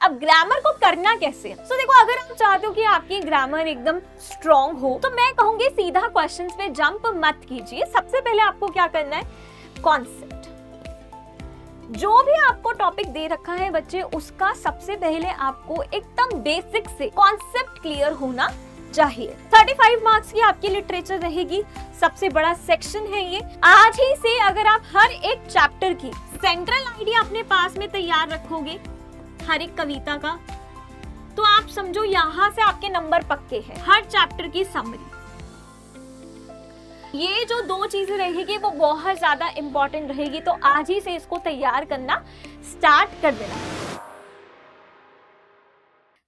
अब ग्रामर को करना कैसे? देखो, अगर आप चाहते हो कि आपकी ग्रामर एकदम स्ट्रॉन्ग हो तो मैं कहूंगी सीधा क्वेश्चंस पे जंप मत कीजिए। सबसे पहले आपको क्या करना है, कॉन्सेप्ट, जो भी आपको टॉपिक दे रखा है बच्चे, उसका सबसे पहले आपको एकदम बेसिक से कॉन्सेप्ट क्लियर होना चाहिए। 35 मार्क्स की आपकी लिटरेचर रहेगी, सबसे बड़ा सेक्शन है ये। आज ही से अगर आप हर एक चैप्टर की सेंट्रल आइडिया अपने पास में तैयार रखोगे, हर एक कविता का, तो आप समझो यहाँ से आपके नंबर पक्के हैं। हर चैप्टर की समरी, ये जो दो चीजें रहेगी वो बहुत ज्यादा इंपॉर्टेंट रहेगी, तो आज ही से इसको तैयार करना स्टार्ट कर देना।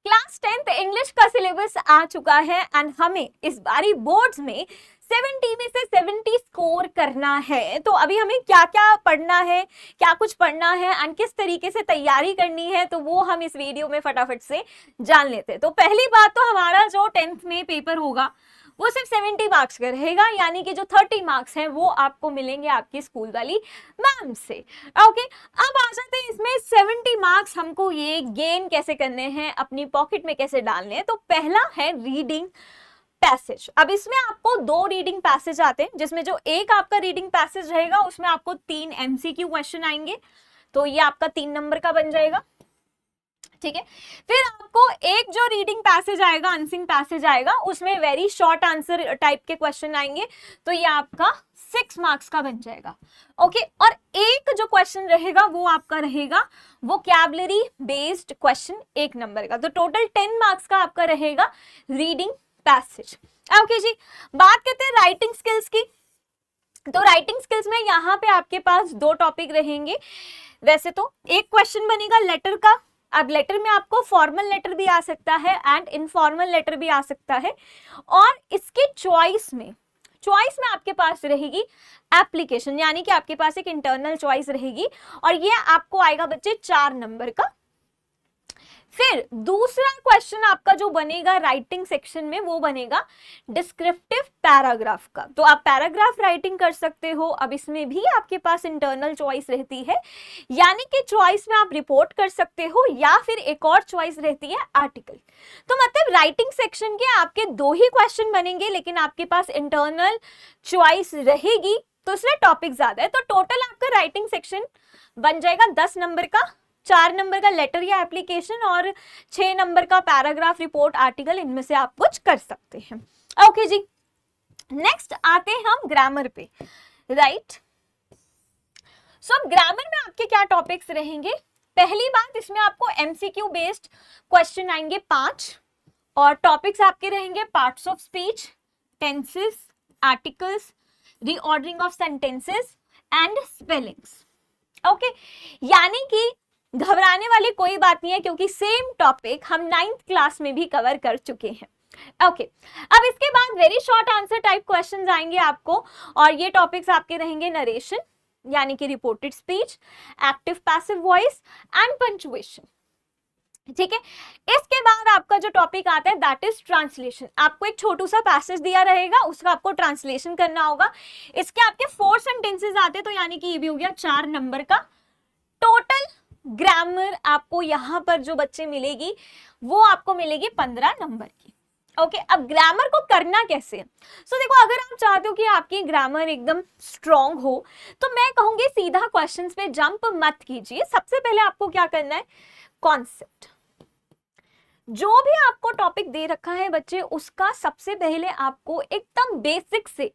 क्लास 10th इंग्लिश का सिलेबस आ चुका है एंड हमें इस बारी बोर्ड्स में 70 में से 70 स्कोर करना है। तो अभी हमें क्या क्या पढ़ना है, क्या कुछ पढ़ना है एंड किस तरीके से तैयारी करनी है, तो वो हम इस वीडियो में फटाफट से जान लेते हैं। तो पहली बात तो हमारा जो 10th में पेपर होगा वो सिर्फ 70 मार्क्स का रहेगा, यानी कि जो 30 मार्क्स हैं वो आपको मिलेंगे आपकी स्कूल वाली मैम से। ओके, अब आ जाते हैं इसमें 70 मार्क्स हमको ये गेन कैसे करने हैं, अपनी पॉकेट में कैसे डालने हैं। तो पहला है रीडिंग पैसेज। अब इसमें आपको 2 रीडिंग पैसेज आते हैं, जिसमें जो एक आपका रीडिंग पैसेज रहेगा उसमें आपको 3 MCQ क्वेश्चन आएंगे, तो ये आपका 3 नंबर का बन जाएगा। ठीक है, फिर आपको एक जो रीडिंग पैसेज आएगा, अनसिंग पैसेज आएगा, उसमें वेरी शॉर्ट आंसर टाइप के क्वेश्चन आएंगे, तो ये आपका 6 मार्क्स का बन जाएगा। ओके, और एक जो क्वेश्चन रहेगा वो आपका रहेगा वोकैबुलरी बेस्ड क्वेश्चन 1 नंबर का, तो टोटल 10 मार्क्स का आपका रहेगा रीडिंग पैसेज। ओके जी, बात करते हैं राइटिंग स्किल्स की। तो राइटिंग स्किल्स में यहाँ पे आपके पास 2 टॉपिक रहेंगे। वैसे तो एक क्वेश्चन बनेगा लेटर का। अब लेटर में आपको फॉर्मल लेटर भी आ सकता है एंड इनफॉर्मल लेटर भी आ सकता है, और इसकी चॉइस में आपके पास रहेगी एप्लीकेशन, यानी कि आपके पास एक इंटरनल चॉइस रहेगी, और ये आपको आएगा बच्चे 4 नंबर का। फिर दूसरा क्वेश्चन आपका जो बनेगा राइटिंग सेक्शन में वो बनेगा डिस्क्रिप्टिव पैराग्राफ का। तो आप पैराग्राफ राइटिंग कर सकते हो। अब इसमें भी आपके पास इंटरनल चॉइस रहती है, यानी कि चॉइस में आप रिपोर्ट कर सकते हो, या फिर एक और चॉइस रहती है आर्टिकल। तो मतलब राइटिंग सेक्शन के आपके 2 ही क्वेश्चन बनेंगे, लेकिन आपके पास इंटरनल चॉइस रहेगी, तो इसलिए टॉपिक ज्यादा है। तो टोटल आपका राइटिंग सेक्शन बन जाएगा 10 नंबर का, 4 नंबर का लेटर या एप्लीकेशन, और 6 नंबर का पैराग्राफ, रिपोर्ट, आर्टिकल, इनमें से आप कुछ कर सकते हैं। ओके जी, नेक्स्ट आते हैं हम ग्रामर पे, राइट। सो ग्रामर में आपके क्या टॉपिक्स रहेंगे? पहली बात, इसमें आपको MCQ बेस्ड क्वेश्चन आएंगे 5, और टॉपिक्स आपके रहेंगे parts of speech, tenses, articles, reordering of sentences and spellings. Okay, यानी कि घबराने वाली कोई बात नहीं है, क्योंकि सेम टॉपिक हम 9th क्लास में भी कवर कर चुके हैं। ओके, अब इसके बाद very short answer type questions आएंगे आपको, और ये टॉपिक्स आपके रहेंगे नरेशन, यानी कि reported speech, active passive voice and punctuation. ठीक है, इसके बाद आपका जो टॉपिक आता है दैट इज ट्रांसलेशन। आपको एक छोटू सा पैसेज दिया रहेगा, उसका आपको ट्रांसलेशन करना होगा। इसके आपके 4 सेंटेंसेस आते हैं, तो यानी कि ये भी हो गया 4 नंबर का। टोटल ग्रामर आपको यहाँ पर जो बच्चे मिलेगी वो आपको मिलेगी 15 नंबर की। ओके, अब ग्रामर को करना कैसे? देखो, अगर आप चाहते हो कि आपकी ग्रामर एकदम स्ट्रॉन्ग हो तो मैं कहूंगी सीधा क्वेश्चंस पे जंप मत कीजिए। सबसे पहले आपको क्या करना है, कॉन्सेप्ट, जो भी आपको टॉपिक दे रखा है बच्चे, उसका सबसे पहले आपको एकदम बेसिक से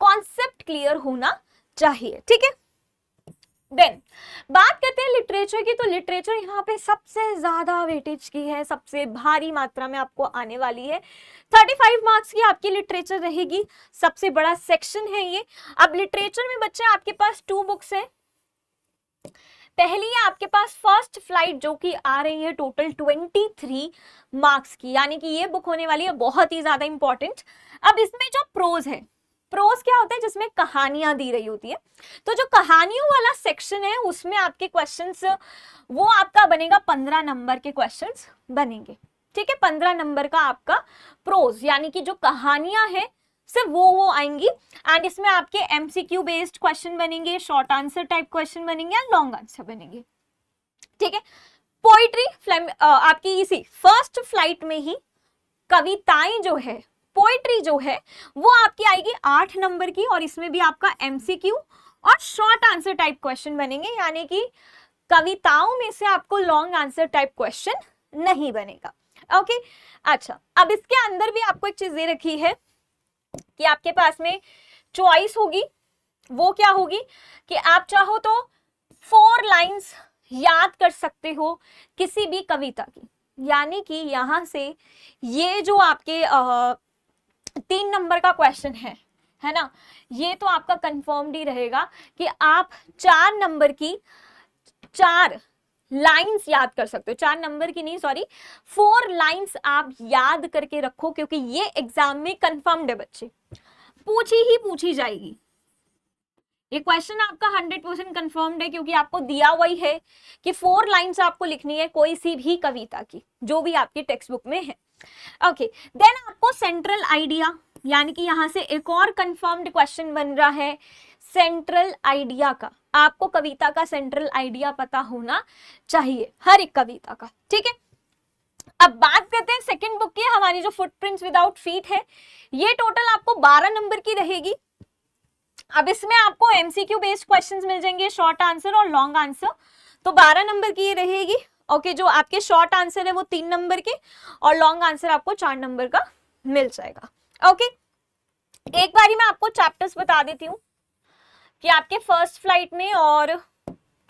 कॉन्सेप्ट क्लियर होना चाहिए। ठीक है, देन बात करते हैं लिटरेचर की। तो लिटरेचर यहाँ पे सबसे ज्यादा वेटेज की है, सबसे भारी मात्रा में आपको आने वाली है। 35 मार्क्स की आपकी लिटरेचर रहेगी, सबसे बड़ा सेक्शन है ये। अब लिटरेचर में बच्चे आपके पास 2 बुक्स हैं। पहली है आपके पास फर्स्ट फ्लाइट, जो कि आ रही है टोटल 23 मार्क्स की, यानी कि ये बुक होने वाली है बहुत ही ज्यादा इंपॉर्टेंट। अब इसमें जो प्रोज है, प्रोज क्या होता है, जिसमें कहानियां दी रही होती है, तो जो कहानियों वाला सेक्शन है उसमें आपके क्वेश्चंस वो आपका बनेगा 15 नंबर के क्वेश्चंस बनेंगे। ठीक है, 15 नंबर का आपका प्रोज, यानी कि जो कहानियां हैं सिर्फ वो आएंगी। एंड इसमें आपके MCQ बेस्ड क्वेश्चन बनेंगे, शॉर्ट आंसर टाइप क्वेश्चन बनेंगे या लॉन्ग आंसर बनेंगे। ठीक है, पोइट्री आपकी इसी फर्स्ट फ्लाइट में ही कविताएं जो है, पोइट्री जो है वो आपकी आएगी 8 नंबर की, और इसमें भी आपका एमसीक्यू और शॉर्ट आंसर टाइप क्वेश्चन बनेंगे, यानी कि कविताओं में से आपको लॉन्ग आंसर टाइप क्वेश्चन नहीं बनेगा। ओके अच्छा, अब इसके अंदर भी आपको एक चीज दे रखी है कि आपके पास में चॉइस होगी, वो क्या होगी कि आप चाहो तो 4 लाइंस याद कर सकते हो किसी भी कविता की, यानी कि यहां से ये जो आपके 3 नंबर का क्वेश्चन है ना, ये तो आपका कंफर्म्ड ही रहेगा कि आप 4 नंबर की 4 लाइंस याद कर सकते हो, 4 नंबर की नहीं सॉरी 4 लाइंस आप याद करके रखो, क्योंकि ये एग्जाम में कंफर्म्ड है बच्चे, पूछी जाएगी। ये क्वेश्चन आपका 100% कंफर्म्ड है, क्योंकि आपको दिया हुआ है कि 4 लाइंस आपको लिखनी है कोई सी भी कविता की, जो भी आपकी टेक्स्ट बुक में है। ओके देन आपको सेंट्रल आइडिया, यानी कि यहां से एक और कंफर्म्ड क्वेश्चन बन रहा है सेंट्रल आइडिया का। आपको कविता का सेंट्रल आइडिया पता होना चाहिए, हर एक कविता का, ठीक है। अब बात करते हैं सेकंड बुक की, हमारी जो फुटप्रिंट्स विदाउट फीट है, ये टोटल आपको 12 नंबर की रहेगी। अब इसमें आपको एमसीक्यू बेस्ड क्वेश्चंस मिल जाएंगे, शॉर्ट आंसर और लॉन्ग आंसर, तो 12 नंबर की ये रहेगी। ओके जो आपके शॉर्ट आंसर है वो 3 नंबर के, और लॉन्ग आंसर आपको 4 नंबर का मिल जाएगा। ओके एक बारी मैं आपको चैप्टर्स बता देती हूँ कि आपके फर्स्ट फ्लाइट में और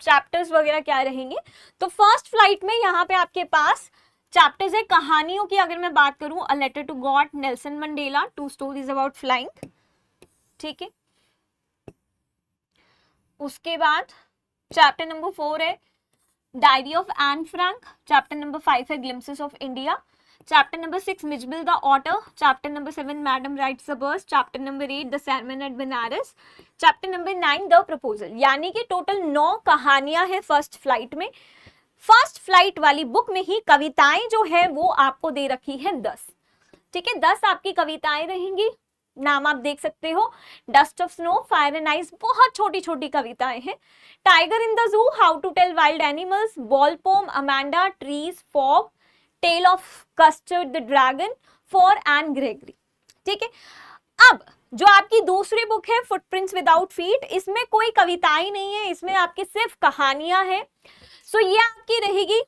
चैप्टर्स वगैरह क्या रहेंगे। तो फर्स्ट फ्लाइट में यहाँ पे आपके पास चैप्टर्स है कहानियों की, अगर मैं बात करूं a letter to God, Nelson Mandela, 2 stories about flying, ठीक है। उसके बाद चैप्टर नंबर 4 है diary of Anne Frank, chapter number 5 है glimpses of India, chapter number 6 Mijbil the otter, chapter number 7 madam rides the bus, chapter number 8 the sermon at Benares, chapter number 9 the proposal, यानी कि total 9 कहानियां हैं first flight में। First flight वाली book में ही कविताएं जो है वो आपको दे रखी है 10, ठीक है। 10 आपकी कविताएं रहेंगी, नाम आप देख सकते हो, dust of snow, fire and ice, बहुत छोटी छोटी कविताएं हैं, tiger in the zoo, how to tell wild animals, ball poem, Amanda, trees, fog, tale of custard the dragon, for Anne Gregory, ठीक है। अब जो आपकी दूसरी बुक है फुटप्रिंट्स विदाउट फीट, इसमें कोई कविताएं नहीं है, इसमें आपकी सिर्फ कहानियां हैं। सो ये आपकी रहेगी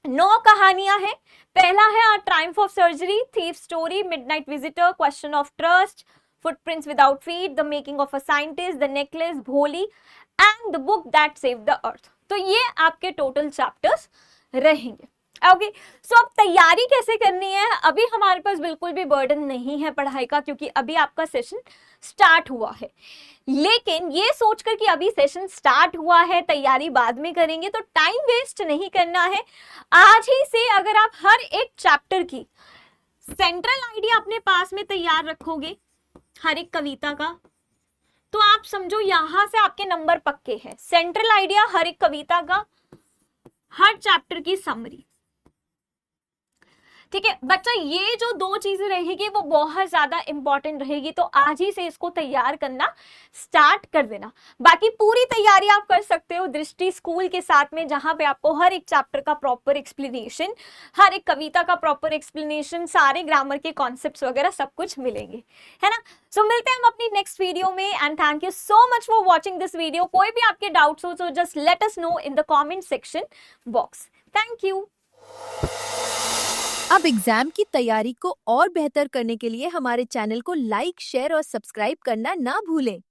9 कहानियां हैं। पहला है a triumph of surgery, thief story, midnight visitor, question of trust, footprints without feet, the making of a scientist, the necklace, Bholi and the book that saved the earth. तो ये आपके टोटल चैप्टर्स रहेंगे। ओके सो अब तैयारी कैसे करनी है, अभी हमारे पास बिल्कुल भी बर्डन नहीं है पढ़ाई का, क्योंकि अभी आपका सेशन स्टार्ट हुआ है। लेकिन ये सोचकर कि अभी सेशन स्टार्ट हुआ है, तैयारी बाद में करेंगे, तो टाइम वेस्ट नहीं करना है। आज ही से अगर आप हर एक चैप्टर की सेंट्रल आइडिया अपने पास में तैयार रखोगे हर एक कविता का, तो आप समझो यहां से आपके नंबर पक्के हैं। सेंट्रल आइडिया हर एक कविता का, हर चैप्टर की समरी, ठीक है बच्चा। ये जो 2 चीजें रहेगी वो बहुत ज्यादा इंपॉर्टेंट रहेगी, तो आज ही से इसको तैयार करना स्टार्ट कर देना। बाकी पूरी तैयारी आप कर सकते हो दृष्टि स्कूल के साथ में, जहां पे आपको हर एक चैप्टर का प्रॉपर एक्सप्लेनेशन, हर एक कविता का प्रॉपर एक्सप्लेनेशन, सारे ग्रामर के कॉन्सेप्ट्स वगैरह सब कुछ मिलेंगे, है ना। सो मिलते हैं हम अपनी नेक्स्ट वीडियो में, and thank you so much for watching this video. कोई भी आपके डाउट्स हो तो just let us know in the comment section box. Thank you. अब एग्जाम की तैयारी को और बेहतर करने के लिए हमारे चैनल को लाइक, शेयर और सब्सक्राइब करना ना भूलें।